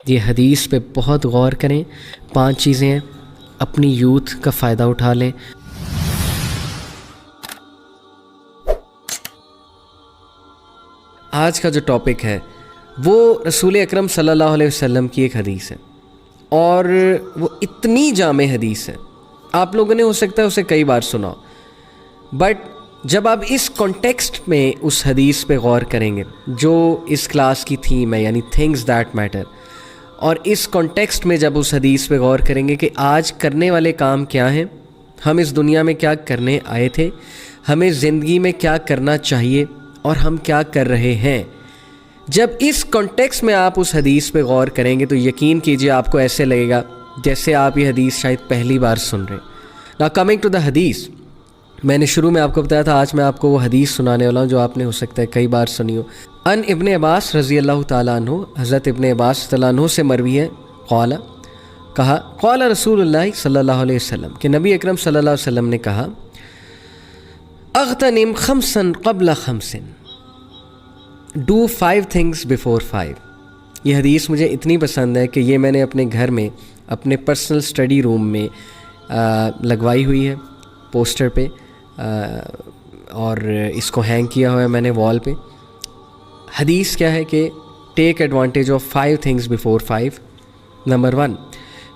یہ حدیث پہ بہت غور کریں. 5 چیزیں ہیں. اپنی یوتھ کا فائدہ اٹھا لیں. آج کا جو ٹاپک ہے وہ رسول اکرم صلی اللہ علیہ وسلم کی ایک حدیث ہے، اور وہ اتنی جامع حدیث ہے آپ لوگوں نے ہو سکتا ہے اسے کئی بار سنا ہو، بٹ جب آپ اس کانٹیکسٹ میں اس حدیث پہ غور کریں گے جو اس کلاس کی تھیم ہے، یعنی تھنگز دیٹ میٹر، اور اس کانٹیکسٹ میں جب اس حدیث پہ غور کریں گے کہ آج کرنے والے کام کیا ہیں، ہم اس دنیا میں کیا کرنے آئے تھے، ہمیں زندگی میں کیا کرنا چاہیے اور ہم کیا کر رہے ہیں، جب اس کانٹیکسٹ میں آپ اس حدیث پہ غور کریں گے تو یقین کیجئے آپ کو ایسے لگے گا جیسے آپ یہ حدیث شاید پہلی بار سن رہے ہیں. نا کمنگ ٹو دا حدیث، میں نے شروع میں آپ کو بتایا تھا آج میں آپ کو وہ حدیث سنانے والا ہوں جو آپ نے ہو سکتا ہے کئی بار سنی ہو. ان ابن عباس رضی اللہ تعالیٰ عنہ، حضرت ابن عباس تعالیٰ عنہ سے مروی ہے، کہا قال رسول اللہ صلی اللہ علیہ وسلم، کہ نبی اکرم صلی اللہ علیہ وسلم نے کہا اغتنم خمسا قبل خمس، do 5 things before 5. یہ حدیث مجھے اتنی پسند ہے کہ یہ میں نے اپنے گھر میں اپنے پرسنل اسٹڈی روم میں لگوائی ہوئی ہے پوسٹر پہ، اور اس کو ہینگ کیا ہوا ہے میں نے وال پہ. حدیث کیا ہے کہ take advantage of 5 things before 5. Number 1،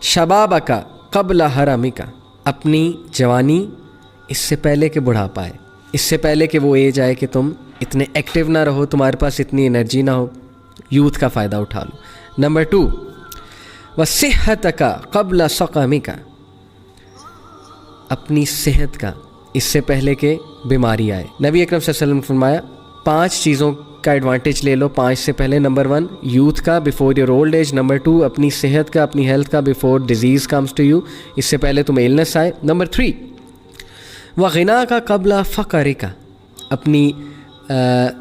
شبابک قبل حرمک، اپنی جوانی اس سے پہلے کہ بڑھاپا آئے، اس سے پہلے کہ وہ ایج آئے کہ تم اتنے ایکٹیو نہ رہو، تمہارے پاس اتنی انرجی نہ ہو، یوتھ کا فائدہ اٹھا لو. نمبر 2، وصحتک قبل سقمک، اپنی صحت کا اس سے پہلے کہ بیماری آئے. نبی اکرم صلی اللہ علیہ وسلم نے فرمایا 5 چیزوں کا ایڈوانٹیج لے لو 5 سے پہلے. نمبر 1، یوتھ کا before your old age. Number 2، اپنی صحت کا، اپنی ہیلتھ کا before disease comes to you, اس سے پہلے تمہیں ایلنس آئے. نمبر 3، وغنا کا قبل فقر کا، اپنی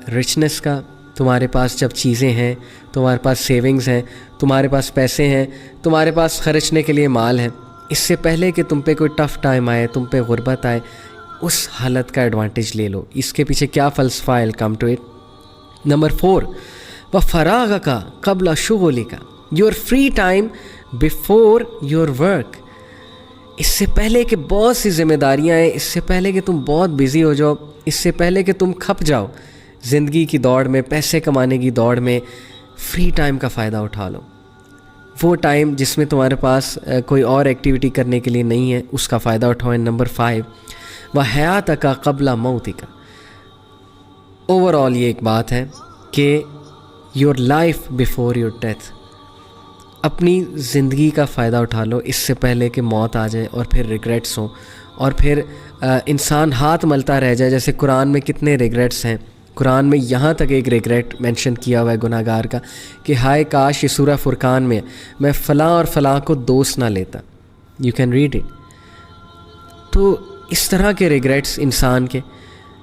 رچنس کا، تمہارے پاس جب چیزیں ہیں، تمہارے پاس سیونگز ہیں، تمہارے پاس پیسے ہیں، تمہارے پاس خرچنے کے لیے مال ہے، اس سے پہلے کہ تم پہ کوئی ٹف ٹائم آئے، تم پہ غربت آئے، اس حالت کا ایڈوانٹیج لے لو. اس کے پیچھے کیا فلسفہ ہے، کم ٹو اٹ. نمبر 4، وفراغ کا قبل شغل کا، your free time before your work, اس سے پہلے کہ بہت سی ذمہ داریاں ہیں، اس سے پہلے کہ تم بہت بزی ہو جاؤ، اس سے پہلے کہ تم کھپ جاؤ زندگی کی دوڑ میں، پیسے کمانے کی دوڑ میں، فری ٹائم کا فائدہ اٹھا لو. وہ ٹائم جس میں تمہارے پاس کوئی اور ایکٹیویٹی کرنے کے لیے نہیں ہے، اس کا فائدہ اٹھائیں. نمبر 5، وحیاتک قبل موتک. اوور آل یہ ایک بات ہے کہ your life before your death, اپنی زندگی کا فائدہ اٹھا لو اس سے پہلے کہ موت آ جائے اور پھر ریگریٹس ہوں، اور پھر انسان ہاتھ ملتا رہ جائے. جیسے قرآن میں کتنے ریگریٹس ہیں، قرآن میں یہاں تک ایک ریگریٹ مینشن کیا ہوا ہے گناہ گار کا کہ ہائے کاش یہ سورہ فرقان میں فلاں اور فلاں کو دوست نہ لیتا. You can read it. تو اس طرح کے ریگریٹس انسان کے،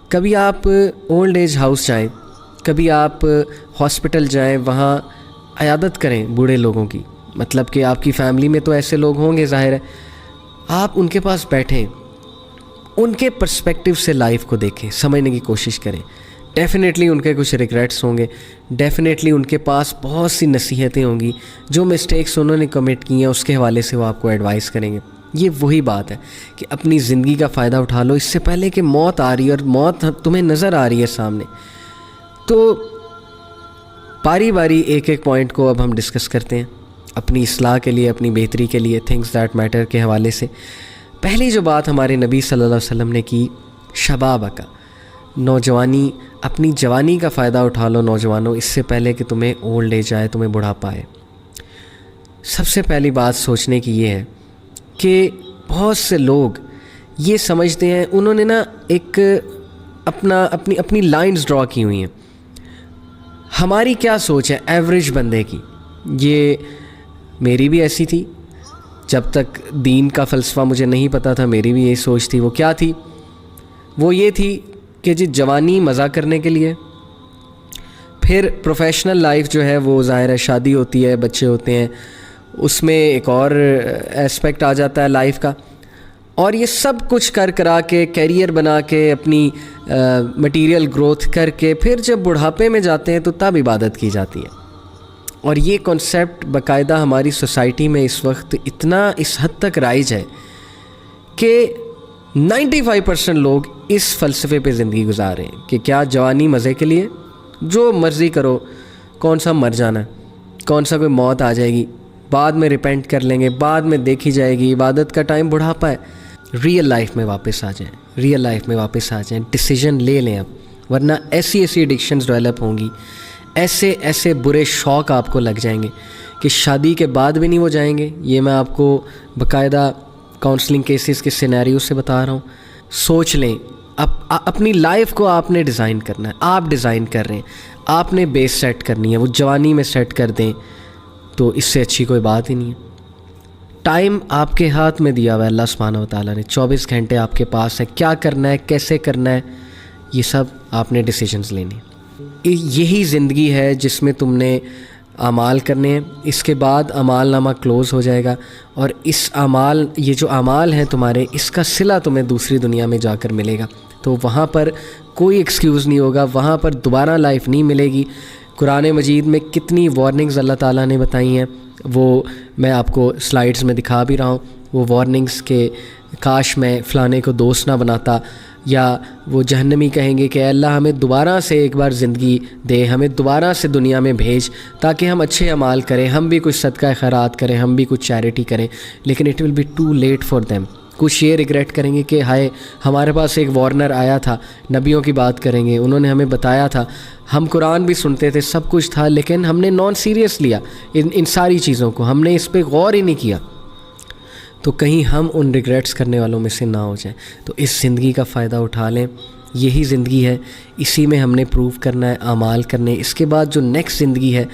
کبھی آپ اولڈ ایج ہاؤس جائیں، کبھی آپ ہاسپٹل جائیں، وہاں عیادت کریں بوڑھے لوگوں کی، مطلب کہ آپ کی فیملی میں تو ایسے لوگ ہوں گے ظاہر ہے، آپ ان کے پاس بیٹھیں، ان کے پرسپیکٹیو سے لائف کو دیکھیں، سمجھنے کی کوشش کریں. ڈیفینیٹلی ان کے کچھ ریگریٹس ہوں گے، ڈیفینیٹلی ان کے پاس بہت سی نصیحتیں ہوں گی، جو مسٹیکس انہوں نے کمٹ کی ہیں اس کے حوالے سے وہ آپ کو ایڈوائز کریں گے. یہ وہی بات ہے کہ اپنی زندگی کا فائدہ اٹھا لو اس سے پہلے کہ موت آ رہی ہے، اور موت تمہیں نظر آ رہی ہے سامنے. تو باری باری ایک ایک پوائنٹ کو اب ہم ڈسکس کرتے ہیں اپنی اصلاح کے لیے، اپنی بہتری کے لیے، تھنگز دیٹ میٹر کے حوالے سے. پہلی جو بات ہمارے نبی صلی اللہ علیہ وسلم نے کی، شباب کا، نوجوانی، اپنی جوانی کا فائدہ اٹھا لو نوجوانوں اس سے پہلے کہ تمہیں اولڈ ایج آئے، تمہیں بڑھاپا آئے. سب سے پہلی بات سوچنے کی یہ ہے کہ بہت سے لوگ یہ سمجھتے ہیں، انہوں نے نا ایک اپنی لائنز ڈرا کی ہوئی ہیں. ہماری کیا سوچ ہے ایوریج بندے کی، یہ میری بھی ایسی تھی جب تک دین کا فلسفہ مجھے نہیں پتہ تھا، میری بھی یہی سوچ تھی. وہ کیا تھی؟ وہ یہ تھی کہ جوانی مزہ کرنے کے لیے، پھر پروفیشنل لائف جو ہے وہ ظاہر ہے شادی ہوتی ہے، بچے ہوتے ہیں، اس میں ایک اور اسپیکٹ آ جاتا ہے لائف کا، اور یہ سب کچھ کرا کے کیریئر بنا کے اپنی مٹیریل گروتھ کر کے پھر جب بڑھاپے میں جاتے ہیں تو تب عبادت کی جاتی ہے. اور یہ کانسیپٹ باقاعدہ ہماری سوسائٹی میں اس وقت اتنا اس حد تک رائج ہے کہ 95% لوگ اس فلسفے پہ زندگی گزار رہے ہیں کہ کیا جوانی مزے کے لیے، جو مرضی کرو، کون سا مر جانا ہے، کون سا کوئی موت آ جائے گی، بعد میں ریپینٹ کر لیں گے، بعد میں دیکھی جائے گی، عبادت کا ٹائم بڑھاپا ہے. ریئل لائف میں واپس آ جائیں، ریئل لائف میں واپس آ جائیں، ڈیسیجن لے لیں اب، ورنہ ایسی ایڈکشنز ڈیولپ ہوں گی، ایسے برے شوق آپ کو لگ جائیں گے کہ شادی کے بعد بھی نہیں وہ جائیں گے. یہ میں آپ کو باقاعدہ کاؤنسلنگ کیسز کے سینیریو سے بتا رہا ہوں. سوچ لیں، اپنی لائف کو آپ نے ڈیزائن کرنا ہے، آپ ڈیزائن کر رہے ہیں، آپ نے بیس سیٹ کرنی ہے، وہ جوانی میں سیٹ کر دیں تو اس سے اچھی کوئی بات ہی نہیں ہے. ٹائم آپ کے ہاتھ میں دیا ہوا ہے اللہ سبحانہ و تعالیٰ نے، 24 گھنٹے آپ کے پاس ہے. کیا کرنا ہے، کیسے کرنا ہے، یہ سب آپ نے ڈیسیجنز لینے. یہی زندگی ہے جس میں تم نے اعمال کرنے ہیں. اس کے بعد اعمال نامہ کلوز ہو جائے گا، اور یہ جو اعمال ہیں تمہارے، اس کا صلہ تمہیں دوسری دنیا میں جا کر ملے گا. تو وہاں پر کوئی ایکسکیوز نہیں ہوگا، وہاں پر دوبارہ لائف نہیں ملے گی. قرآن مجید میں کتنی وارننگز اللہ تعالیٰ نے بتائی ہیں، وہ میں آپ کو سلائیڈز میں دکھا بھی رہا ہوں. وہ وارننگز کہ کاش میں فلانے کو دوست نہ بناتا، یا وہ جہنمی کہیں گے کہ اے اللہ ہمیں دوبارہ سے ایک بار زندگی دے، ہمیں دوبارہ سے دنیا میں بھیج تاکہ ہم اچھے اعمال کریں، ہم بھی کچھ صدقہ خیرات کریں، ہم بھی کچھ چیریٹی کریں. لیکن it will be too late for them. کچھ یہ ریگریٹ کریں گے کہ ہائے ہمارے پاس ایک وارنر آیا تھا، نبیوں کی بات کریں گے، انہوں نے ہمیں بتایا تھا، ہم قرآن بھی سنتے تھے، سب کچھ تھا، لیکن ہم نے نان سیریس لیا ان ساری چیزوں کو، ہم نے اس پہ غور ہی نہیں کیا. تو کہیں ہم ان ریگریٹس کرنے والوں میں سے نہ ہو جائیں. تو اس زندگی کا فائدہ اٹھا لیں، یہی زندگی ہے، اسی میں ہم نے پروو کرنا ہے، اعمال کرنے. اس کے بعد جو نیکسٹ زندگی ہے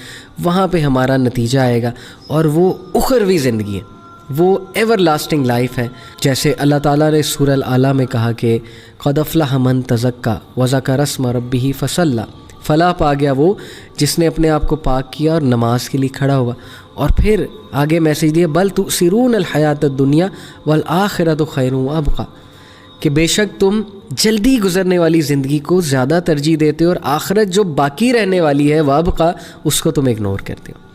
وہاں پہ ہمارا نتیجہ آئے گا، اور وہ اخروی زندگی ہے، وہ ایور لاسٹنگ لائف ہے. جیسے اللہ تعالیٰ نے سورہ الاعلیٰ میں کہا کہ قد افلح من تزکیٰ وذکر اسم ربہ فصلی، فلاح پا گیا وہ جس نے اپنے آپ کو پاک کیا اور نماز کے لیے کھڑا ہوا. اور پھر آگے میسیج دیا بل تؤثرون الحیات الدنیا والآخرۃ خیر وابقیٰ، کہ بے شک تم جلدی گزرنے والی زندگی کو زیادہ ترجیح دیتے ہو، اور آخرت جو باقی رہنے والی ہے وابقیٰ، اس کو تم اگنور کرتے ہو.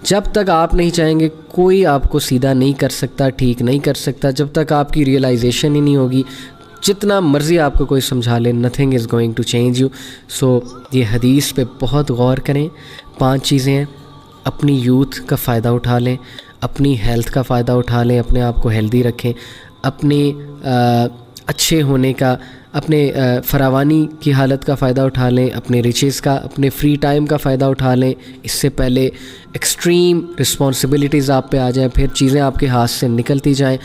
جب تک آپ نہیں چاہیں گے کوئی آپ کو سیدھا نہیں کر سکتا، ٹھیک نہیں کر سکتا. جب تک آپ کی ریئلائزیشن ہی نہیں ہوگی، جتنا مرضی آپ کو کوئی سمجھا لے، nothing is going to change you. So یہ حدیث پہ بہت غور کریں. 5 چیزیں ہیں. اپنی یوتھ کا فائدہ اٹھا لیں، اپنی ہیلتھ کا فائدہ اٹھا لیں، اپنے آپ کو ہیلدی رکھیں، اپنے اچھے ہونے کا، اپنے فراوانی کی حالت کا فائدہ اٹھا لیں، اپنے ریچز کا، اپنے فری ٹائم کا فائدہ اٹھا لیں. اس سے پہلے ایکسٹریم رسپانسبلٹیز آپ پہ آ جائیں، پھر چیزیں آپ کے ہاتھ سے نکلتی جائیں،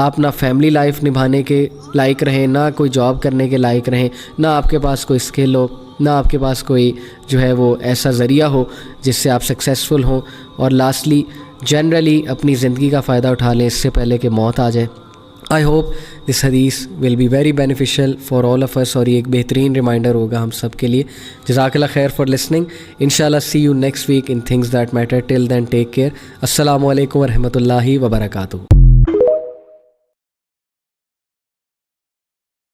آپ نہ فیملی لائف نبھانے کے لائق رہیں، نہ کوئی جاب کرنے کے لائق رہیں، نہ آپ کے پاس کوئی اسکل ہو، نہ آپ کے پاس کوئی جو ہے وہ ایسا ذریعہ ہو جس سے آپ سکسیزفل ہوں. اور لاسٹلی جنرلی اپنی زندگی کا فائدہ اٹھا لیں اس سے پہلے کہ موت آ جائے. آئی ہوپ دس حدیث will be very beneficial for all of us, اور یہ ایک بہترین ریمائنڈر ہوگا ہم سب کے لیے. جزاک اللہ خیر فار لسننگ. انشاءاللہ see you next week in things that matter. Till then take care. السلام علیکم ورحمۃ اللہ وبرکاتہ.